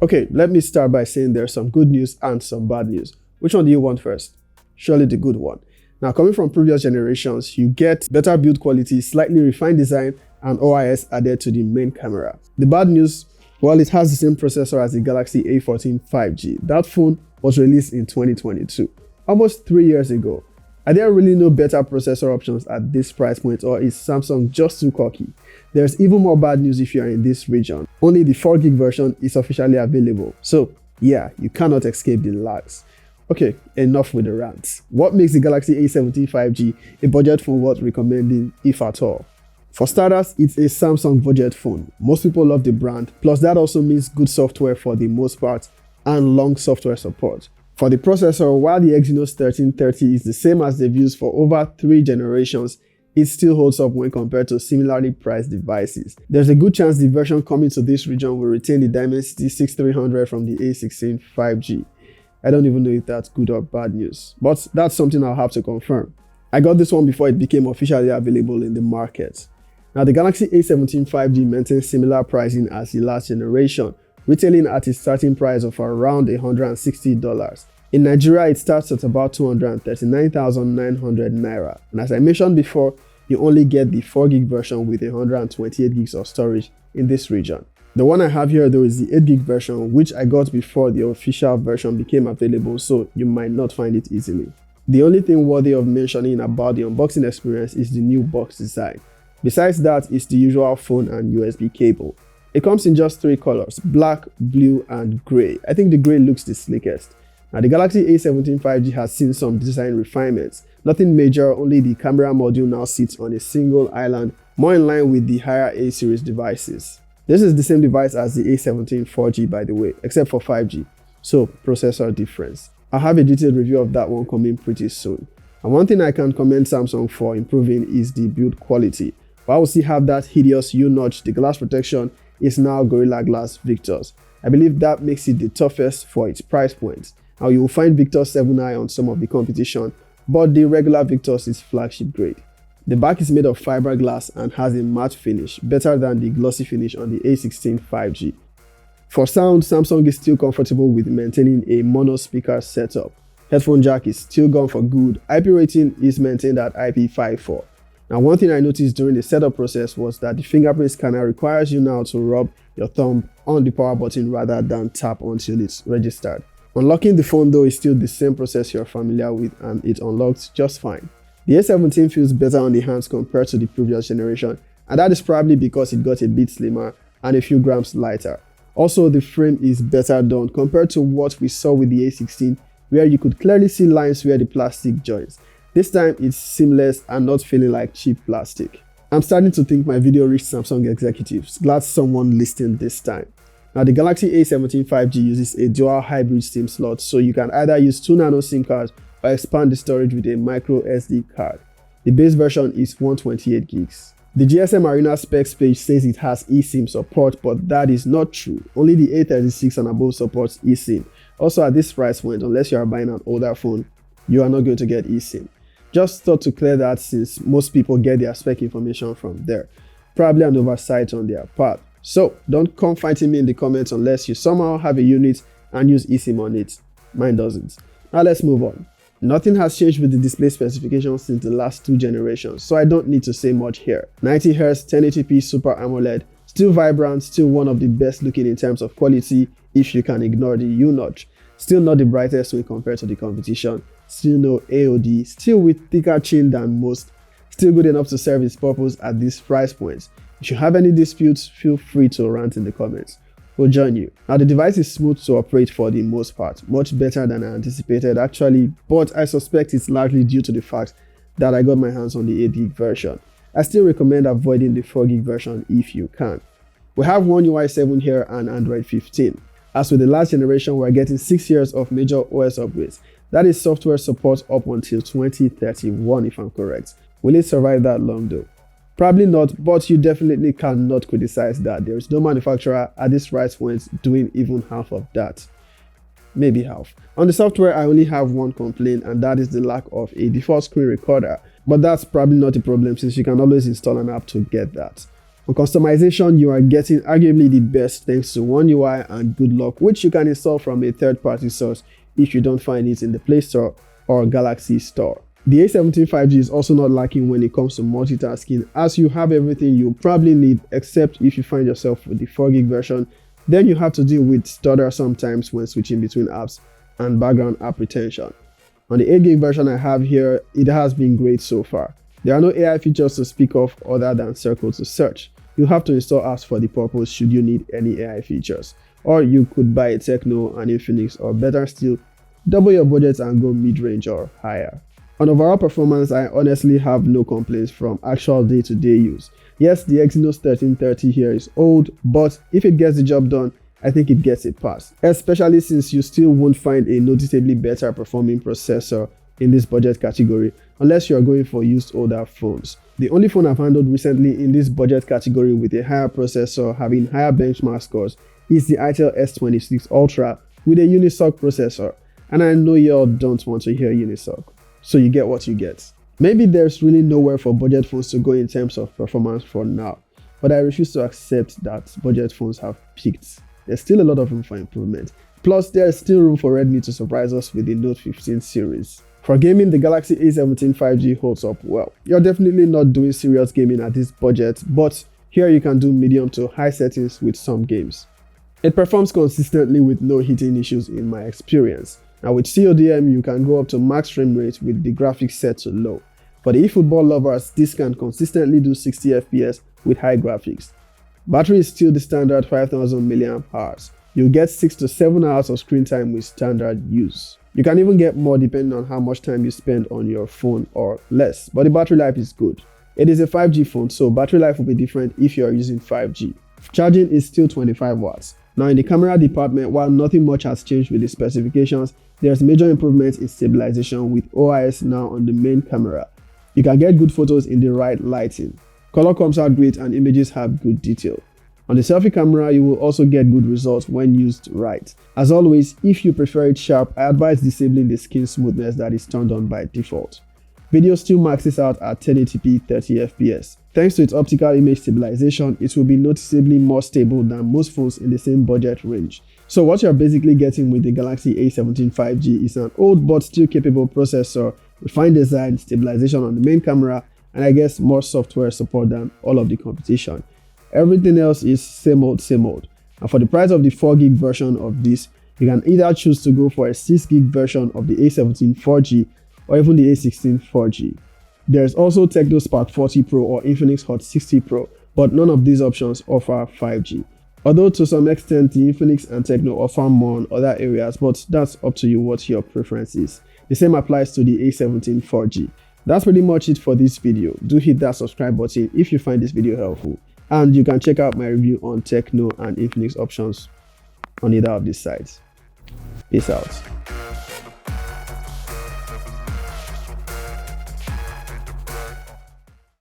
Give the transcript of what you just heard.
Okay, let me start by saying there's some good news and some bad news. Which one do you want first? Surely the good one. Now, coming from previous generations, you get better build quality, slightly refined design, and OIS added to the main camera. The bad news, well, it has the same processor as the Galaxy A14 5G. That phone was released in 2022, almost 3 years ago. Are there really no better processor options at this price point, or is Samsung just too cocky? There's even more bad news if you are in this region. Only the 4GB version is officially available. So yeah, you cannot escape the lags. Okay, enough with the rants. What makes the Galaxy A17 5G a budget phone worth recommending, if at all? For starters, it's a Samsung budget phone. Most people love the brand, plus that also means good software for the most part and long software support. For the processor, while the Exynos 1330 is the same as they've used for over 3 generations, it still holds up when compared to similarly priced devices. There's a good chance the version coming to this region will retain the Dimensity 6300 from the A16 5G. I don't even know if that's good or bad news, but that's something I'll have to confirm. I got this one before it became officially available in the market. Now, the Galaxy A17 5G maintains similar pricing as the last generation, retailing at its starting price of around $160. In Nigeria, it starts at about 239,900 naira. And as I mentioned before, you only get the 4GB version with 128 gigs of storage in this region. The one I have here though is the 8GB version, which I got before the official version became available, so you might not find it easily. The only thing worthy of mentioning about the unboxing experience is the new box design. Besides that, it's the usual phone and USB cable. It comes in just 3 colors, black, blue, and grey. I think the grey looks the slickest. Now, the Galaxy A17 5G has seen some design refinements. Nothing major, only the camera module now sits on a single island, more in line with the higher A series devices. This is the same device as the A17 4G, by the way, except for 5G, so processor difference. I'll have a detailed review of that one coming pretty soon. And one thing I can commend Samsung for improving is the build quality. While we still have that hideous U-notch, the glass protection is now Gorilla Glass Victus. I believe that makes it the toughest for its price point. Now, you will find Victus 7i on some of the competition, but the regular Victus is flagship grade. The back is made of fiberglass and has a matte finish, better than the glossy finish on the A16 5G. For sound, Samsung is still comfortable with maintaining a mono speaker setup. Headphone jack is still gone for good. IP rating is maintained at IP54. Now, one thing I noticed during the setup process was that the fingerprint scanner requires you now to rub your thumb on the power button rather than tap until it's registered. Unlocking the phone though is still the same process you're familiar with, and it unlocks just fine. The A17 feels better on the hands compared to the previous generation, and that is probably because it got a bit slimmer and a few grams lighter. Also, the frame is better done compared to what we saw with the A16, where you could clearly see lines where the plastic joins. This time it's seamless and not feeling like cheap plastic. I'm starting to think my video reached Samsung executives. Glad someone listened this time. Now, the Galaxy A17 5G uses a dual hybrid SIM slot, so you can either use 2 nano SIM cards or expand the storage with a micro SD card. The base version is 128 gigs. The GSM Arena specs page says it has eSIM support, but that is not true. Only the A36 and above supports eSIM. Also, at this price point, unless you are buying an older phone, you are not going to get eSIM. Just thought to clear that since most people get their spec information from there. Probably an oversight on their part. So don't come fighting me in the comments unless you somehow have a unit and use eSIM on it. Mine doesn't. Now let's move on. Nothing has changed with the display specifications since the last 2 generations, so I don't need to say much here. 90Hz 1080p Super AMOLED, still vibrant, still one of the best looking in terms of quality if you can ignore the U-notch. Still not the brightest when compared to the competition, still no AOD, still with thicker chin than most, still good enough to serve its purpose at this price point. If you have any disputes, feel free to rant in the comments. We'll join you. Now, the device is smooth to operate for the most part, much better than I anticipated actually, but I suspect it's largely due to the fact that I got my hands on the 8GB version. I still recommend avoiding the 4GB version if you can. We have One UI 7 here and Android 15. As with the last generation, we're getting 6 years of major OS upgrades. That is software support up until 2031 if I'm correct. Will it survive that long though? Probably not, but you definitely cannot criticize that. There is no manufacturer at this price point doing even half of that. Maybe half. On the software, I only have one complaint, and that is the lack of a default screen recorder. But that's probably not a problem since you can always install an app to get that. On customization, you are getting arguably the best thanks to One UI and Good Luck, which you can install from a third-party source if you don't find it in the Play Store or Galaxy Store. The A17 5G is also not lacking when it comes to multitasking, as you have everything you probably need, except if you find yourself with the 4GB version, then you have to deal with stutter sometimes when switching between apps and background app retention. On the 8GB version I have here, it has been great so far. There are no AI features to speak of other than circle to search. You have to install apps for the purpose should you need any AI features. Or you could buy a Techno, an Infinix, or better still, double your budget and go mid-range or higher. On overall performance, I honestly have no complaints from actual day-to-day use. Yes, the Exynos 1330 here is old, but if it gets the job done, I think it gets a pass, especially since you still won't find a noticeably better performing processor in this budget category unless you're going for used older phones. The only phone I've handled recently in this budget category with a higher processor having higher benchmark scores is the Itel S26 Ultra with a Unisoc processor, and I know y'all don't want to hear Unisoc, so you get what you get. Maybe there's really nowhere for budget phones to go in terms of performance for now, but I refuse to accept that budget phones have peaked. There's still a lot of room for improvement. Plus, there is still room for Redmi to surprise us with the Note 15 series. For gaming, the Galaxy A17 5G holds up well. You're definitely not doing serious gaming at this budget, but here you can do medium to high settings with some games. It performs consistently with no heating issues in my experience. Now with CODM, you can go up to max frame rate with the graphics set to low. For the eFootball lovers, this can consistently do 60 FPS with high graphics. Battery is still the standard 5000 mAh. You'll get 6 to 7 hours of screen time with standard use. You can even get more depending on how much time you spend on your phone or less, but the battery life is good. It is a 5G phone, so battery life will be different if you are using 5G. Charging is still 25 watts. Now in the camera department, while nothing much has changed with the specifications, there's major improvements in stabilization with OIS now on the main camera. You can get good photos in the right lighting. Color comes out great and images have good detail. On the selfie camera, you will also get good results when used right. As always, if you prefer it sharp, I advise disabling the skin smoothness that is turned on by default. Video still maxes out at 1080p 30fps. Thanks to its optical image stabilization, it will be noticeably more stable than most phones in the same budget range. So what you're basically getting with the Galaxy A17 5G is an old but still capable processor, refined design, stabilization on the main camera, and I guess more software support than all of the competition. Everything else is same old, and for the price of the 4GB version of this, you can either choose to go for a 6GB version of the A17 4G or even the A16 4G. There's also Tecno Spark 40 Pro or Infinix Hot 60 Pro, but none of these options offer 5G. Although to some extent the Infinix and Tecno offer more on other areas, but that's up to you what your preference is. The same applies to the A17 4G. That's pretty much it for this video. Do hit that subscribe button if you find this video helpful. And you can check out my review on Tecno and Infinix options on either of these sites. Peace out.